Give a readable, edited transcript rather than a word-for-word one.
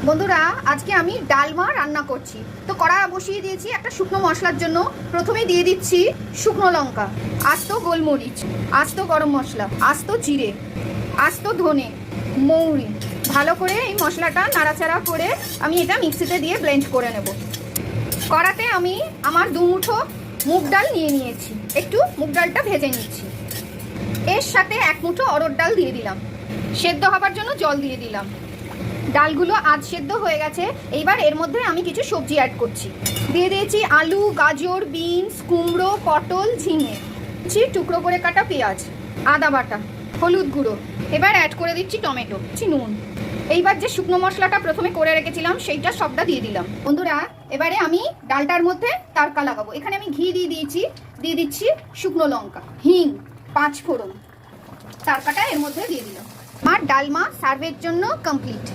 বন্ধুরা, আজকে আমি ডালমা রান্না করছি। তো কড়া বসিয়ে দিয়েছি একটা শুকনো মশলার জন্য। প্রথমে দিয়ে দিচ্ছি শুকনো লঙ্কা, আস্ত গোলমরিচ, আস্ত গরম মশলা, আস্ত জিরে, আস্ত ধনে, মৌরি। ভালো করে এই মশলাটা নাড়াচাড়া করে আমি এটা মিক্সিতে দিয়ে ব্লেন্ড করে নেব। কড়াতে আমি আমার 2 মুঠো মুগ ডাল নিয়ে নিয়েছি। একটু মুগ ডালটা ভেজে নিচ্ছি। এর সাথে 1 মুঠো অরহর ডাল দিয়ে দিলাম। সেদ্ধ হবার জন্য জল দিয়ে দিলাম। ডালগুলো আধ সেদ্ধ হয়ে গেছে। এইবার এর মধ্যে আমি কিছু সবজি অ্যাড করছি। দিয়ে দিয়েছি আলু, গাজর, বিনস, কুমড়ো, পটল, ঝিঙে, টুকরো করে কাটা পেঁয়াজ, আদা বাটা, হলুদ গুঁড়ো। এবার অ্যাড করে দিচ্ছি টমেটো, নুন। এইবার যে শুকনো মশলাটা প্রথমে করে রেখেছিলাম সেইটা সবটা দিয়ে দিলাম। বন্ধুরা, এবারে আমি ডালটার মধ্যে তারকা লাগাবো। এখানে আমি ঘি দিয়ে দিচ্ছি শুকনো লঙ্কা, হিং, 5 ফোড়ন। তারকাটা এর মধ্যে দিয়ে দিলাম। আমার ডালমা সার্ভের জন্য কমপ্লিট।